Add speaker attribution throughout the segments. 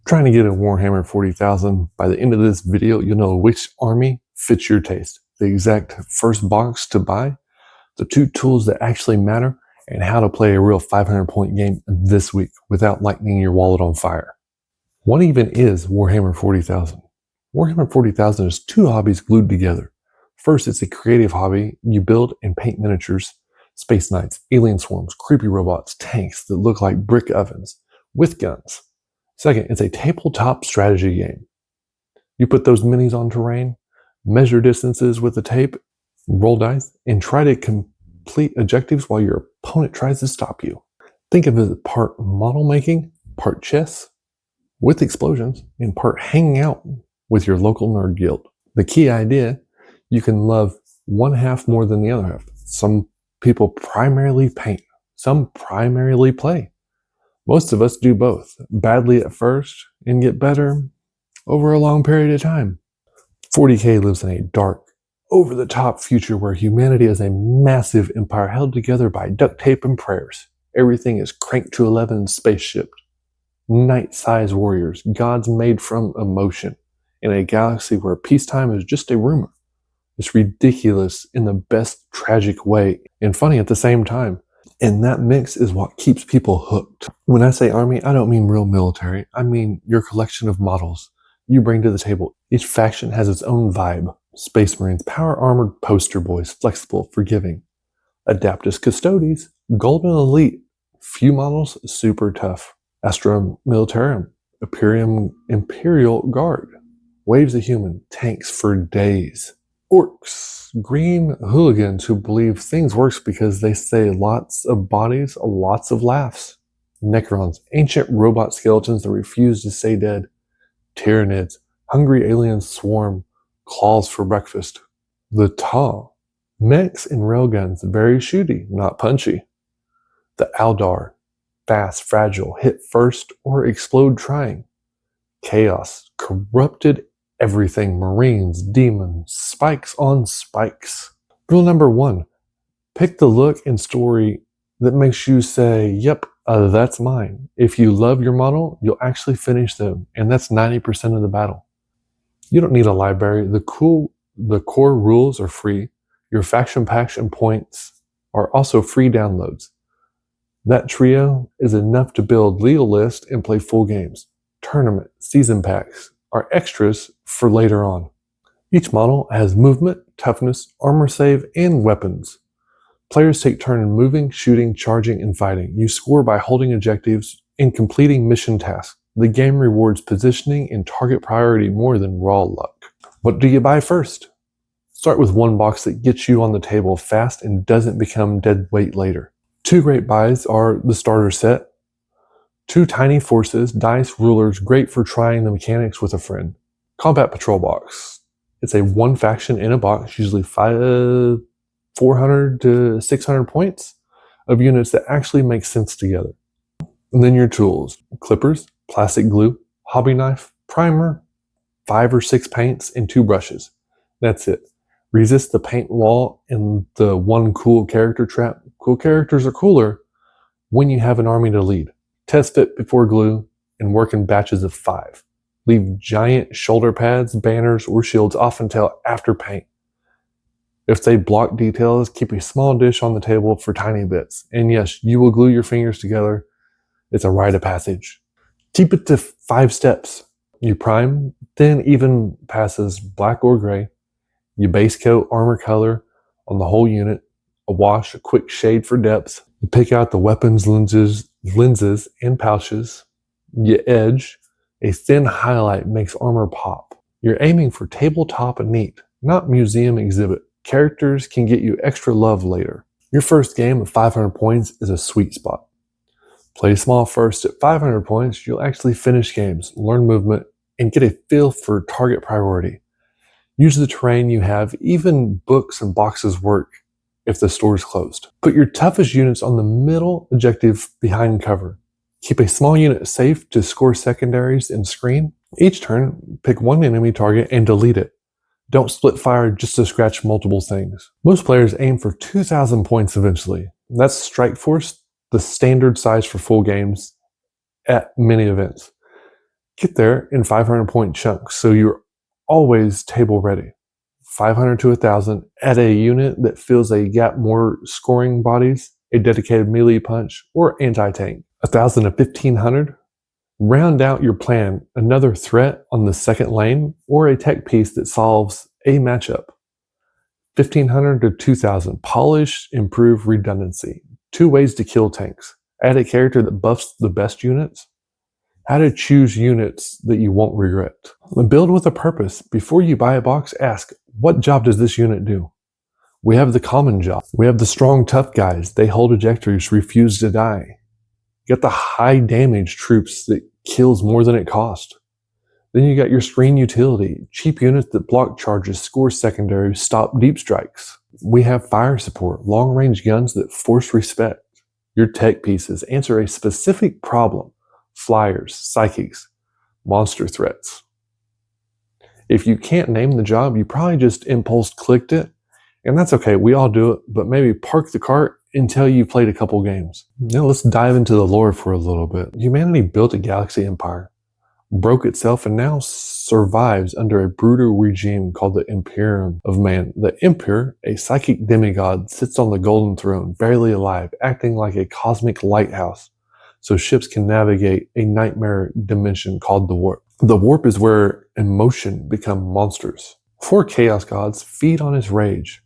Speaker 1: Trying to get a Warhammer 40,000. By the end of this video, you'll know which army fits your taste, the exact first box to buy, the 2 tools that actually matter, and how to play a real 500-point game this week without lighting your wallet on fire. What even is Warhammer 40,000? Warhammer 40,000 is 2 hobbies glued together. First, it's a creative hobby. You build and paint miniatures, space knights, alien swarms, creepy robots, tanks that look like brick ovens with guns. Second, it's a tabletop strategy game. You put those minis on terrain, measure distances with the tape, roll dice, and try to complete objectives while your opponent tries to stop you. Think of it as part model making, part chess with explosions, and part hanging out with your local nerd guild. The key idea, you can love one half more than the other half. Some people primarily paint, some primarily play. Most of us do both, badly at first and get better over a long period of time. 40K lives in a dark, over-the-top future where humanity is a massive empire held together by duct tape and prayers. Everything is cranked to 11 and spaceshipped. Knight-sized warriors, gods made from emotion, in a galaxy where peacetime is just a rumor. It's ridiculous in the best tragic way and funny at the same time. And that mix is what keeps people hooked. When I say army, I don't mean real military. I mean your collection of models you bring to the table. Each faction has its own vibe. Space Marines, power armored poster boys, flexible, forgiving. Adaptus Custodes, golden elite, few models, super tough. Astra Militarum, Imperial Guard, waves of human, tanks for days. Orcs, green hooligans who believe things works because they say lots of bodies, lots of laughs. Necrons, ancient robot skeletons that refuse to say dead. Tyranids, hungry aliens swarm, claws for breakfast. The Taw, mechs and railguns, very shooty, not punchy. The Aldar, fast, fragile, hit first or explode trying. Chaos, corrupted everything, Marines, demons, spikes on spikes. Rule number 1, pick the look and story that makes you say, yep, that's mine. If you love your model, you'll actually finish them, and that's 90% of the battle. You don't need a library. The core rules are free. Your faction packs and points are also free downloads. That trio is enough to build legal list and play full games. Tournament, season packs are extras for later on. Each model has movement, toughness, armor save, and weapons. Players take turn in moving, shooting, charging, and fighting. You score by holding objectives and completing mission tasks. The game rewards positioning and target priority more than raw luck. What do you buy first? Start with 1 box that gets you on the table fast and doesn't become dead weight later. 2 great buys are the starter set, 2 tiny forces, dice, rulers, great for trying the mechanics with a friend. Combat Patrol box. It's a 1 faction in a box, usually 400 to 600 points of units that actually make sense together. And then your tools. Clippers, plastic glue, hobby knife, primer, 5 or 6 paints, and 2 brushes. That's it. Resist the paint wall and the 1 cool character trap. Cool characters are cooler when you have an army to lead. Test fit before glue and work in batches of 5. Leave giant shoulder pads, banners, or shields off until after paint. If they block details, keep a small dish on the table for tiny bits. And yes, you will glue your fingers together. It's a rite of passage. Keep it to 5 steps. You prime, then even passes black or gray. You base coat armor color on the whole unit. A wash, a quick shade for depth. You pick out the weapons, lenses, and pouches. You edge. A thin highlight makes armor pop. You're aiming for tabletop and neat, not museum exhibit. Characters can get you extra love later. Your first game of 500 points is a sweet spot. Play small first. At 500 points, you'll actually finish games, learn movement, and get a feel for target priority. Use the terrain you have. Even books and boxes work if the store is closed. Put your toughest units on the middle objective behind cover. Keep a small unit safe to score secondaries and screen. Each turn, pick 1 enemy target and delete it. Don't split fire just to scratch multiple things. Most players aim for 2,000 points eventually. That's strike force, the standard size for full games at many events. Get there in 500 point chunks so you're always table ready. 500 to 1,000, add a unit that fills a gap more scoring bodies, a dedicated melee punch, or anti-tank. 1,000 to 1,500, round out your plan, another threat on the second lane, or a tech piece that solves a matchup. 1,500 to 2,000, polish, improve redundancy. 2 ways to kill tanks. Add a character that buffs the best units. How to choose units that you won't regret. Build with a purpose. Before you buy a box, ask, what job does this unit do? We have the common job. We have the strong, tough guys. They hold ejectors, refuse to die. Get the high damage troops that kills more than it costs. Then you got your screen utility, cheap units that block charges, score secondary, stop deep strikes. We have fire support, long range guns that force respect. Your tech pieces answer a specific problem. Flyers, psychics, monster threats. If you can't name the job, you probably just impulse clicked it, and that's okay, we all do it, but maybe park the cart until you played a couple games. Now let's dive into the lore for a little bit. Humanity built a galaxy empire, broke itself, and now survives under a brutal regime called the Imperium of Man. The Emperor, a psychic demigod, sits on the golden throne, barely alive, acting like a cosmic lighthouse, so ships can navigate a nightmare dimension called the warp. The warp is where emotion become monsters. 4 chaos gods feed on his rage,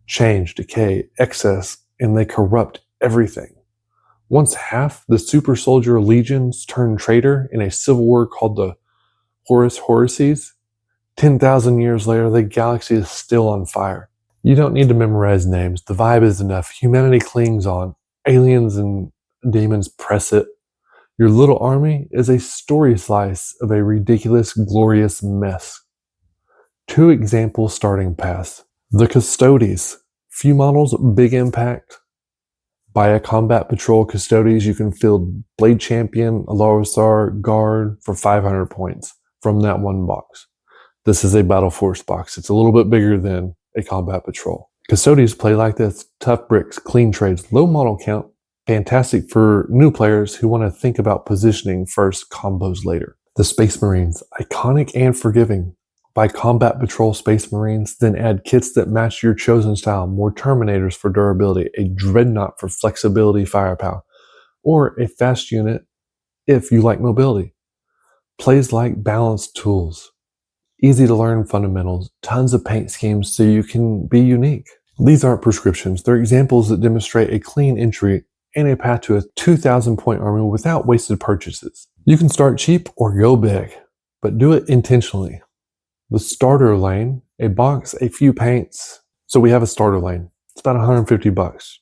Speaker 1: change, decay, excess, and they corrupt everything. Once half the super soldier legions turned traitor in a civil war called the Horus. 10,000 years later, the galaxy is still on fire. You don't need to memorize names. The vibe is enough. Humanity clings on. Aliens and demons press it. Your little army is a story slice of a ridiculous, glorious mess. 2 example starting paths. The Custodes. Few models, big impact. Buy a combat patrol Custodes, you can field Blade Champion, Alorasaur, Guard for 500 points from that one box. This is a Battle Force box. It's a little bit bigger than a combat patrol. Custodes play like this. Tough bricks, clean trades, low model count. Fantastic for new players who want to think about positioning first, combos later. The Space Marines, iconic and forgiving. Buy combat patrol Space Marines, then add kits that match your chosen style. More Terminators for durability, a Dreadnought for flexibility, firepower, or a fast unit if you like mobility. Plays like balanced tools. Easy to learn fundamentals, tons of paint schemes so you can be unique. These aren't prescriptions, they're examples that demonstrate a clean entry and a path to a 2,000 point army without wasted purchases. You can start cheap or go big, but do it intentionally. The starter lane, a box, a few paints. So we have a starter lane. It's about 150 bucks.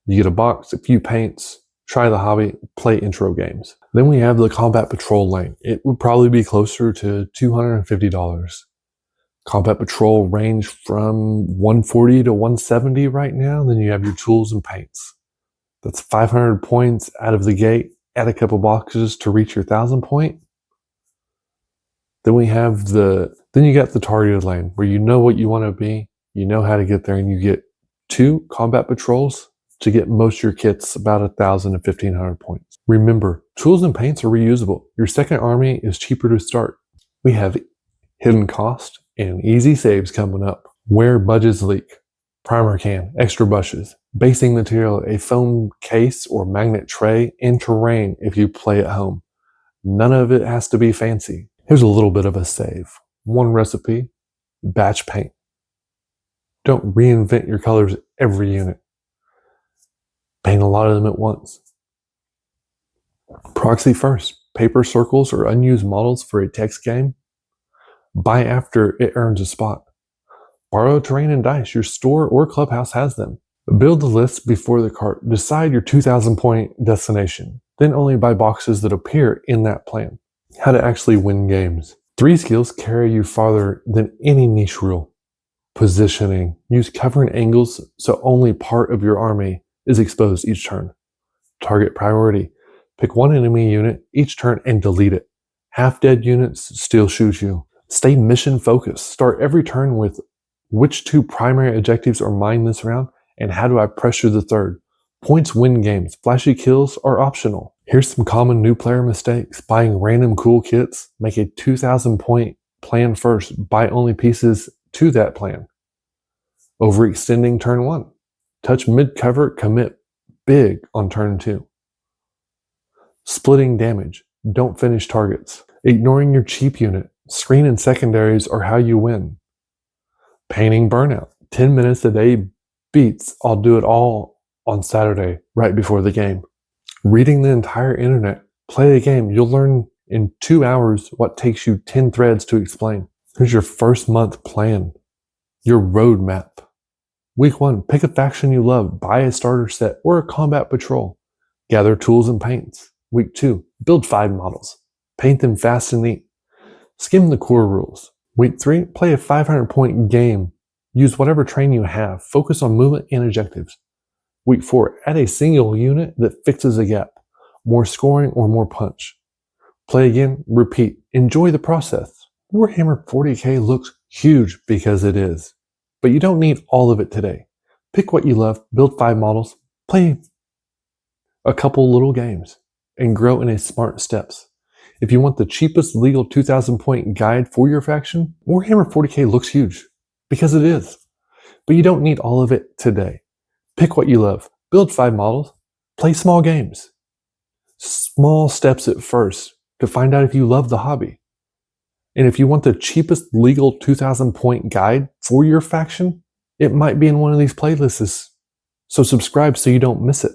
Speaker 1: You get a box, a few paints, try the hobby, play intro games. Then we have the combat patrol lane. It would probably be closer to $250. Combat patrol range from 140 to 170 right now. Then you have your tools and paints. That's 500 points out of the gate. Add a couple boxes to reach your 1,000 point. Then we have then you got the targeted lane where you know what you want to be, you know how to get there, and you get 2 combat patrols to get most of your kits about 1,000 to 1,500 points. Remember, tools and paints are reusable. Your second army is cheaper to start. We have hidden cost and easy saves coming up. Where budgets leak. Primer can, extra brushes, basing material, a foam case or magnet tray, and terrain if you play at home. None of it has to be fancy. Here's a little bit of a save. 1 recipe, batch paint. Don't reinvent your colors every unit. Paint a lot of them at once. Proxy first. Paper circles or unused models for a text game. Buy after it earns a spot. Borrow terrain and dice. Your store or clubhouse has them. Build the list before the cart. Decide your 2,000 point destination. Then only buy boxes that appear in that plan. How to actually win games. 3 skills carry you farther than any niche rule. Positioning. Use cover and angles so only part of your army is exposed each turn. Target priority. Pick 1 enemy unit each turn and delete it. Half-dead units still shoot you. Stay mission focused. Start every turn with which 2 primary objectives are mine this round and how do I pressure the third. Points win games. Flashy kills are optional. Here's some common new player mistakes. Buying random cool kits. Make a 2,000 point plan first. Buy only pieces to that plan. Overextending turn 1. Touch mid-cover, commit big on turn 2. Splitting damage. Don't finish targets. Ignoring your cheap unit. Screen and secondaries are how you win. Painting burnout. 10 minutes a day beats I'll do it all on Saturday right before the game. Reading the entire internet. Play the game. You'll learn in 2 hours what takes you 10 threads to explain. Here's your first month plan. Your roadmap. Week 1, pick a faction you love. Buy a starter set or a combat patrol. Gather tools and paints. Week 2, build 5 models. Paint them fast and neat. Skim the core rules. Week 3, play a 500 point game. Use whatever train you have. Focus on movement and objectives. Week 4, add a single unit that fixes a gap. More scoring or more punch. Play again, repeat. Enjoy the process. Warhammer 40k looks huge because it is. But you don't need all of it today. Pick what you love, build 5 models, play a couple little games, and grow in a smart steps. If you want the cheapest legal 2,000 point guide for your faction, Warhammer 40k looks huge, because it is. But you don't need all of it today. Pick what you love, build 5 models, play small games. Small steps at first to find out if you love the hobby. And if you want the cheapest legal 2,000 point guide for your faction, it might be in one of these playlists. So subscribe so you don't miss it.